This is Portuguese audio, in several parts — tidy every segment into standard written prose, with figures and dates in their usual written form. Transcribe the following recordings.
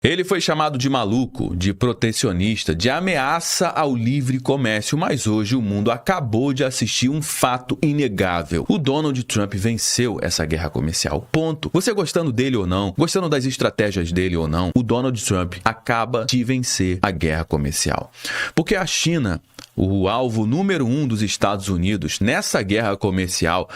Ele foi chamado de maluco, de protecionista, de ameaça ao livre comércio, mas hoje o mundo acabou de assistir um fato inegável. O Donald Trump venceu essa guerra comercial. Ponto. Você gostando dele ou não, gostando das estratégias dele ou não, o Donald Trump acaba de vencer a guerra comercial. Porque a China, o alvo número 1 dos Estados Unidos nessa guerra comercial,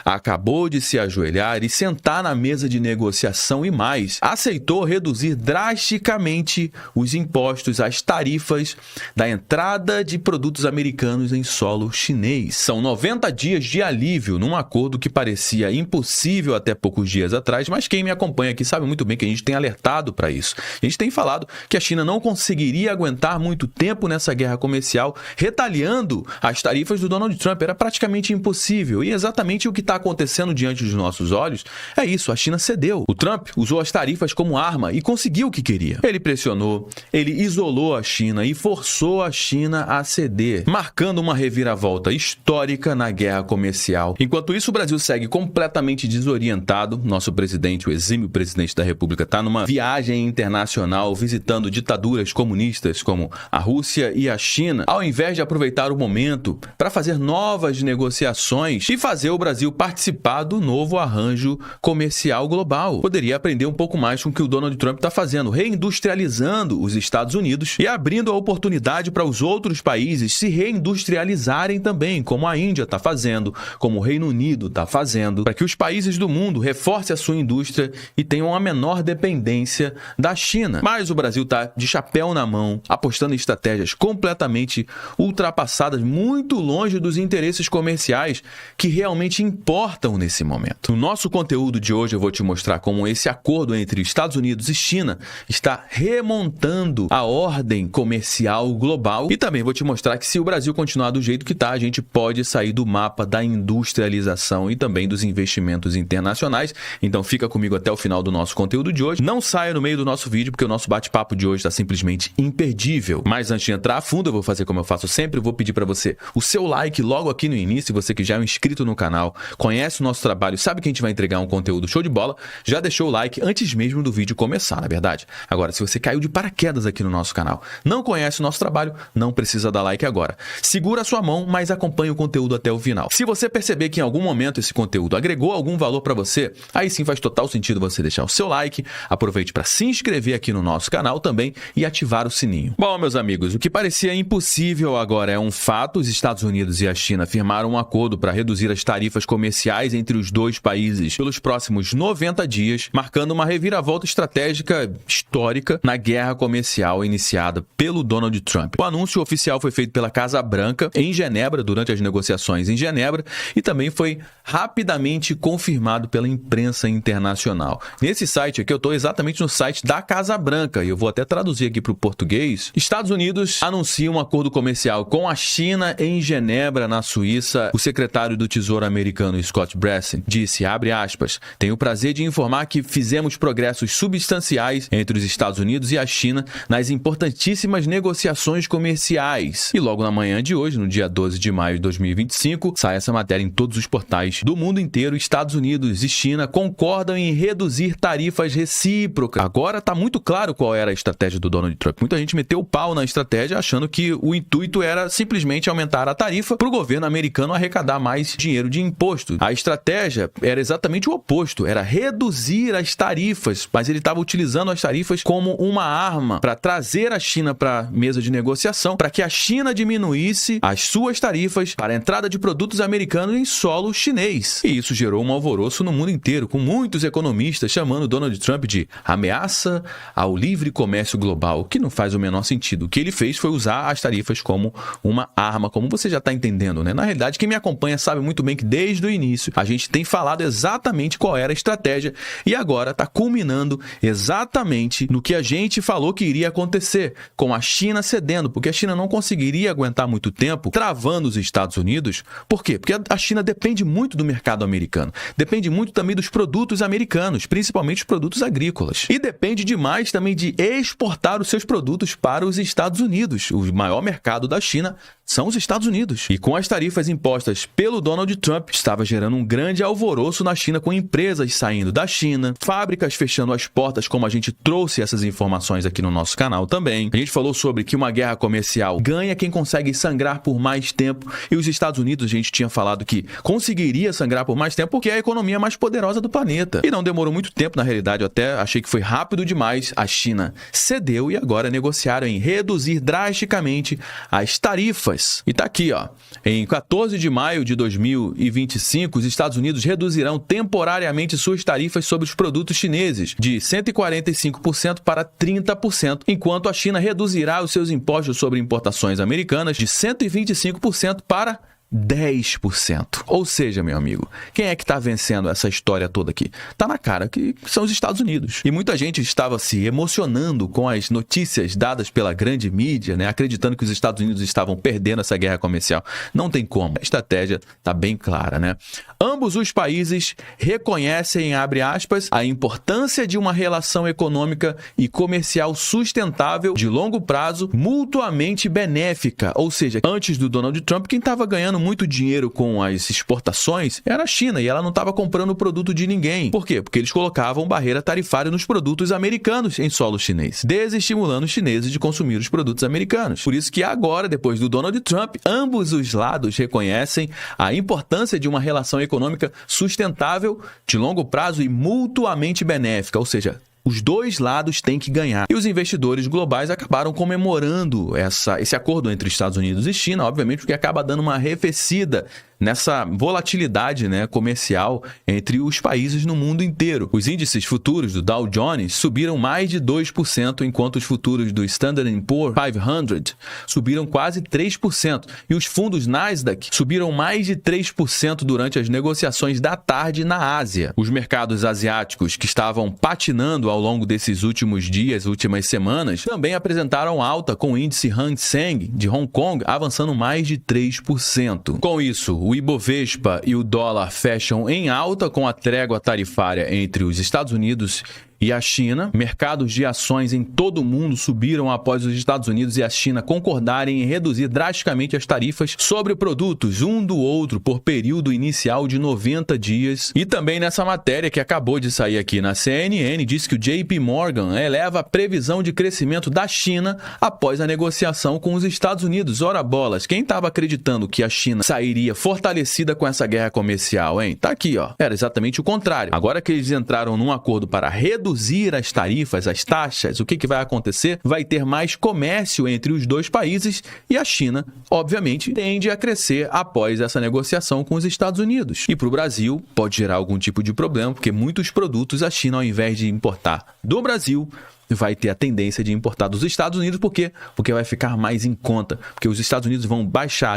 acabou de se ajoelhar e sentar na mesa de negociação e mais, aceitou reduzir drasticamente os impostos, as tarifas da entrada de produtos americanos em solo chinês. São 90 dias de alívio num acordo que parecia impossível até poucos dias atrás, mas quem me acompanha aqui sabe muito bem que a gente tem alertado para isso. A gente tem falado que a China não conseguiria aguentar muito tempo nessa guerra comercial, retaliando as tarifas do Donald Trump. Era praticamente impossível. E exatamente o que está acontecendo diante dos nossos olhos é isso. A China cedeu. O Trump usou as tarifas como arma e conseguiu o que queria. Ele pressionou, ele isolou a China e forçou a China a ceder, marcando uma reviravolta histórica na guerra comercial. Enquanto isso, o Brasil segue completamente desorientado. Nosso presidente, o exímio presidente da República, está numa viagem internacional visitando ditaduras comunistas como a Rússia e a China, ao invés de aproveitar o momento para fazer novas negociações e fazer o Brasil participar do novo arranjo comercial global. Poderia aprender um pouco mais com o que o Donald Trump está fazendo, reindustrializando os Estados Unidos e abrindo a oportunidade para os outros países se reindustrializarem também, como a Índia está fazendo, como o Reino Unido está fazendo, para que os países do mundo reforcem a sua indústria e tenham a menor dependência da China. Mas o Brasil está de chapéu na mão, apostando em estratégias completamente ultrapassadas, muito longe dos interesses comerciais que realmente importam nesse momento. No nosso conteúdo de hoje eu vou te mostrar como esse acordo entre Estados Unidos e China está remontando a ordem comercial global e também vou te mostrar que se o Brasil continuar do jeito que está, a gente pode sair do mapa da industrialização e também dos investimentos internacionais. Então fica comigo até o final do nosso conteúdo de hoje. Não saia no meio do nosso vídeo porque o nosso bate-papo de hoje está simplesmente imperdível. Mas antes de entrar a fundo, eu vou fazer como eu faço sempre, eu vou pedir para você o seu like logo aqui no início. Você que já é um inscrito no canal, conhece o nosso trabalho, sabe que a gente vai entregar um conteúdo show de bola, já deixou o like antes mesmo do vídeo começar, na verdade. Agora, se você caiu de paraquedas aqui no nosso canal, não conhece o nosso trabalho, não precisa dar like agora. Segura a sua mão, mas acompanhe o conteúdo até o final. Se você perceber que em algum momento esse conteúdo agregou algum valor para você, aí sim faz total sentido você deixar o seu like, aproveite para se inscrever aqui no nosso canal também e ativar o sininho. Bom, meus amigos, o que parecia impossível agora é um fato. Os Estados Unidos e a China firmaram um acordo para reduzir as tarifas comerciais entre os dois países pelos próximos 90 dias, marcando uma reviravolta estratégica histórica na guerra comercial iniciada pelo Donald Trump. O anúncio oficial foi feito pela Casa Branca em Genebra, durante as negociações em Genebra, e também foi rapidamente confirmado pela imprensa internacional. Nesse site aqui, eu estou exatamente no site da Casa Branca, e eu vou até traduzir aqui para o português. Estados Unidos anuncia um acordo comercial com a China em Genebra, na Suíça. O secretário do Tesouro americano, Scott Bessent, disse, abre aspas, tenho o prazer de informar que fizemos progressos substanciais entre os Estados Unidos e a China nas importantíssimas negociações comerciais. E logo na manhã de hoje, no dia 12 de maio de 2025, sai essa matéria em todos os portais do mundo inteiro. Estados Unidos e China concordam em reduzir tarifas recíprocas. Agora está muito claro qual era a estratégia do Donald Trump. Muita gente meteu o pau na estratégia achando que o intuito era simplesmente aumentar a tarifa para o governo americano arrecadar mais dinheiro de imposto. A estratégia era exatamente o oposto, era reduzir as tarifas, mas ele estava utilizando as tarifas como uma arma para trazer a China para a mesa de negociação, para que a China diminuísse as suas tarifas para a entrada de produtos americanos em solo chinês. E isso gerou um alvoroço no mundo inteiro, com muitos economistas chamando Donald Trump de ameaça ao livre comércio global, o que não faz o menor sentido. O que ele fez foi usar as tarifas como uma arma, como você já está entendendo, né? Na realidade, quem me acompanha sabe muito bem que desde o início a gente tem falado exatamente qual era a estratégia e agora está culminando exatamente no que a gente falou que iria acontecer, com a China cedendo, porque a China não conseguiria aguentar muito tempo travando os Estados Unidos. Por quê? Porque a China depende muito do mercado americano, depende muito também dos produtos americanos, principalmente os produtos agrícolas, e depende demais também de exportar os seus produtos para os Estados Unidos, o maior mercado da China são os Estados Unidos. E com as tarifas impostas pelo Donald Trump, estava gerando um grande alvoroço na China, com empresas saindo da China, fábricas fechando as portas, como a gente trouxe essas informações aqui no nosso canal também. A gente falou sobre que uma guerra comercial ganha quem consegue sangrar por mais tempo, e os Estados Unidos, a gente tinha falado que conseguiria sangrar por mais tempo porque é a economia mais poderosa do planeta. E não demorou muito tempo, na realidade, eu até achei que foi rápido demais. A China cedeu e agora negociaram em reduzir drasticamente as tarifas. E tá aqui, ó. Em 14 de maio de 2025, os Estados Unidos reduzirão temporariamente suas tarifas sobre os produtos chineses de 145% para 30%, enquanto a China reduzirá os seus impostos sobre importações americanas de 125% para 10%. Ou seja, meu amigo, quem é que está vencendo essa história toda aqui? Tá na cara que são os Estados Unidos. E muita gente estava se emocionando com as notícias dadas pela grande mídia, né, acreditando que os Estados Unidos estavam perdendo essa guerra comercial. Não tem como. A estratégia está bem clara, né? Ambos os países reconhecem, abre aspas, a importância de uma relação econômica e comercial sustentável de longo prazo, mutuamente benéfica. Ou seja, antes do Donald Trump, quem estava ganhando muito dinheiro com as exportações era a China, e ela não estava comprando o produto de ninguém. Por quê? Porque eles colocavam barreira tarifária nos produtos americanos em solo chinês, desestimulando os chineses de consumir os produtos americanos. Por isso que agora, depois do Donald Trump, ambos os lados reconhecem a importância de uma relação econômica sustentável, de longo prazo e mutuamente benéfica, ou seja, os dois lados têm que ganhar. E os investidores globais acabaram comemorando esse acordo entre Estados Unidos e China, obviamente, porque acaba dando uma arrefecida nessa volatilidade, né, comercial entre os países no mundo inteiro. Os índices futuros do Dow Jones subiram mais de 2%, enquanto os futuros do Standard & Poor's 500 subiram quase 3%. E os fundos Nasdaq subiram mais de 3% durante as negociações da tarde na Ásia. Os mercados asiáticos, que estavam patinando ao longo desses últimos dias, últimas semanas, também apresentaram alta, com o índice Hang Seng de Hong Kong avançando mais de 3%. Com isso, o Ibovespa e o dólar fecham em alta, com a trégua tarifária entre os Estados Unidos e a China. Mercados de ações em todo o mundo subiram após os Estados Unidos e a China concordarem em reduzir drasticamente as tarifas sobre produtos um do outro por período inicial de 90 dias. E também nessa matéria que acabou de sair aqui na CNN, diz que o JP Morgan eleva a previsão de crescimento da China após a negociação com os Estados Unidos. Ora bolas, quem estava acreditando que a China sairia fortalecida com essa guerra comercial, hein? Tá aqui, ó. Era exatamente o contrário. Agora que eles entraram num acordo para reduzir as tarifas, as taxas, o que vai acontecer? Vai ter mais comércio entre os dois países e a China, obviamente, tende a crescer após essa negociação com os Estados Unidos. E para o Brasil, pode gerar algum tipo de problema, porque muitos produtos a China, ao invés de importar do Brasil, vai ter a tendência de importar dos Estados Unidos. Por quê? Porque vai ficar mais em conta. Porque os Estados Unidos vão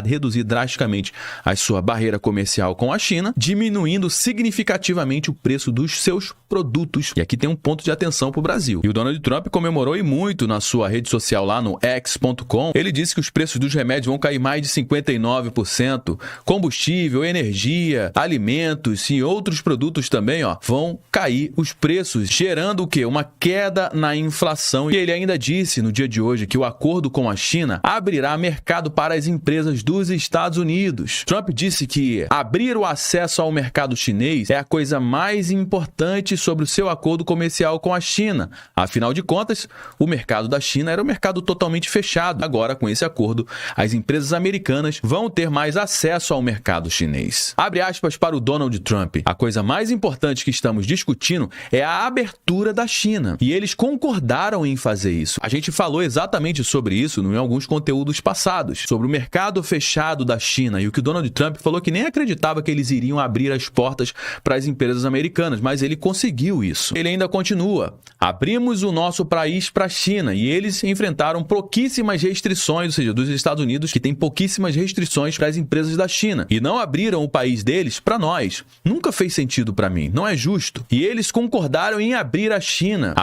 reduzir drasticamente a sua barreira comercial com a China, diminuindo significativamente o preço dos seus produtos. E aqui tem um ponto de atenção para o Brasil. E o Donald Trump comemorou e muito na sua rede social lá no X.com. Ele disse que os preços dos remédios vão cair mais de 59%. Combustível, energia, alimentos e outros produtos também, ó, vão cair os preços, gerando o quê? Uma queda na inflação. E ele ainda disse no dia de hoje que o acordo com a China abrirá mercado para as empresas dos Estados Unidos. Trump disse que abrir o acesso ao mercado chinês é a coisa mais importante sobre o seu acordo comercial com a China. Afinal de contas, o mercado da China era um mercado totalmente fechado. Agora, com esse acordo, as empresas americanas vão ter mais acesso ao mercado chinês. Abre aspas para o Donald Trump. A coisa mais importante que estamos discutindo é a abertura da China. E eles concordaram em fazer isso. A gente falou exatamente sobre isso em alguns conteúdos passados, sobre o mercado fechado da China, e o que o Donald Trump falou que nem acreditava que eles iriam abrir as portas para as empresas americanas, mas ele conseguiu isso. Ele ainda continua: abrimos o nosso país para a China, e eles enfrentaram pouquíssimas restrições, ou seja, dos Estados Unidos, que tem pouquíssimas restrições para as empresas da China, e não abriram o país deles para nós. Nunca fez sentido para mim, não é justo. E eles concordaram em abrir a China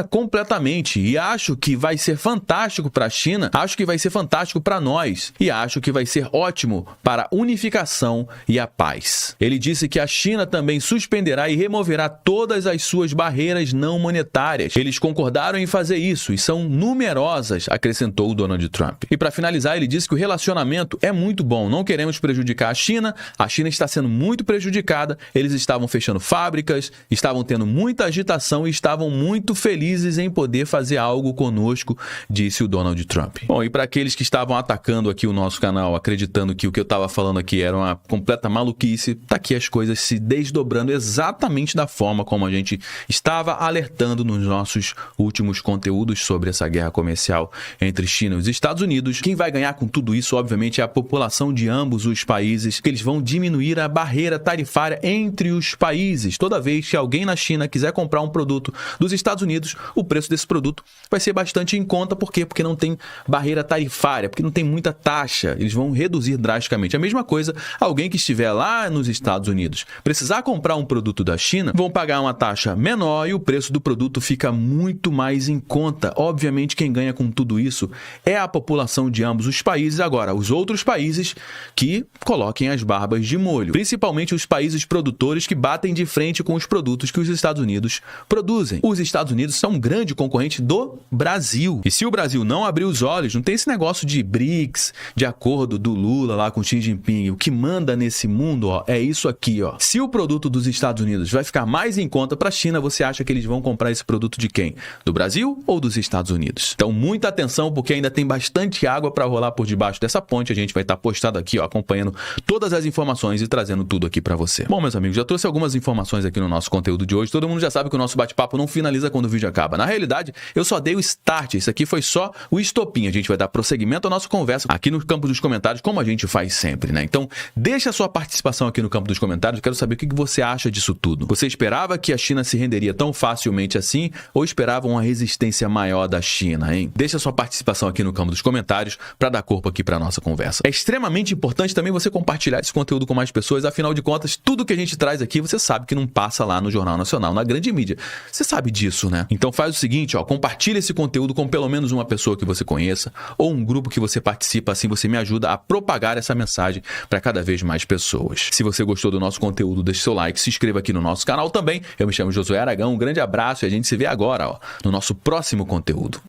completamente e acho que vai ser fantástico para a China, acho que vai ser fantástico para nós e acho que vai ser ótimo para a unificação e a paz. Ele disse que a China também suspenderá e removerá todas as suas barreiras não monetárias. Eles concordaram em fazer isso e são numerosas, acrescentou o Donald Trump. E para finalizar, ele disse que o relacionamento é muito bom, não queremos prejudicar a China está sendo muito prejudicada, eles estavam fechando fábricas, estavam tendo muita agitação e estavam muito felizes em poder fazer algo conosco, disse o Donald Trump. Bom, e para aqueles que estavam atacando aqui o nosso canal, acreditando que o que eu estava falando aqui era uma completa maluquice, tá aqui as coisas se desdobrando exatamente da forma como a gente estava alertando nos nossos últimos conteúdos sobre essa guerra comercial entre China e os Estados Unidos. Quem vai ganhar com tudo isso, obviamente, é a população de ambos os países, que eles vão diminuir a barreira tarifária entre os países. Toda vez que alguém na China quiser comprar um produto dos Estados Unidos, o preço desse produto vai ser bastante em conta. Por quê? Porque não tem barreira tarifária, porque não tem muita taxa. Eles vão reduzir drasticamente. A mesma coisa, alguém que estiver lá nos Estados Unidos precisar comprar um produto da China, vão pagar uma taxa menor e o preço do produto fica muito mais em conta. Obviamente, quem ganha com tudo isso é a população de ambos os países. Agora, os outros países que coloquem as barbas de molho, principalmente os países produtores que batem de frente com os produtos que os Estados Unidos produzem. Os Estados Unidos são um grande concorrente do Brasil. E se o Brasil não abrir os olhos, não tem esse negócio de BRICS, de acordo do Lula lá com Xi Jinping. O que manda nesse mundo, ó, é isso aqui, ó. Se o produto dos Estados Unidos vai ficar mais em conta para a China, você acha que eles vão comprar esse produto de quem? Do Brasil ou dos Estados Unidos? Então, muita atenção, porque ainda tem bastante água para rolar por debaixo dessa ponte. A gente vai estar postado aqui, ó, acompanhando todas as informações e trazendo tudo aqui para você. Bom, meus amigos, já trouxe algumas informações aqui no nosso conteúdo de hoje. Todo mundo já sabe que o nosso bate-papo não finaliza quando o vídeo acaba. Na realidade, eu só dei o start. Isso aqui foi só o estopim. A gente vai dar prosseguimento à nossa conversa aqui no campo dos comentários, como a gente faz sempre, né? Então, deixa a sua participação aqui no campo dos comentários. Eu quero saber o que você acha disso tudo. Você esperava que a China se renderia tão facilmente assim ou esperava uma resistência maior da China, hein? Deixa a sua participação aqui no campo dos comentários para dar corpo aqui para nossa conversa. É extremamente importante também você compartilhar esse conteúdo com mais pessoas. Afinal de contas, tudo que a gente traz aqui, você sabe que não passa lá no Jornal Nacional, na grande mídia. Você sabe disso, né? Então faz o seguinte, ó, compartilha esse conteúdo com pelo menos uma pessoa que você conheça ou um grupo que você participa, assim você me ajuda a propagar essa mensagem para cada vez mais pessoas. Se você gostou do nosso conteúdo, deixe seu like, se inscreva aqui no nosso canal também. Eu me chamo Josué Aragão, um grande abraço e a gente se vê agora, ó, no nosso próximo conteúdo.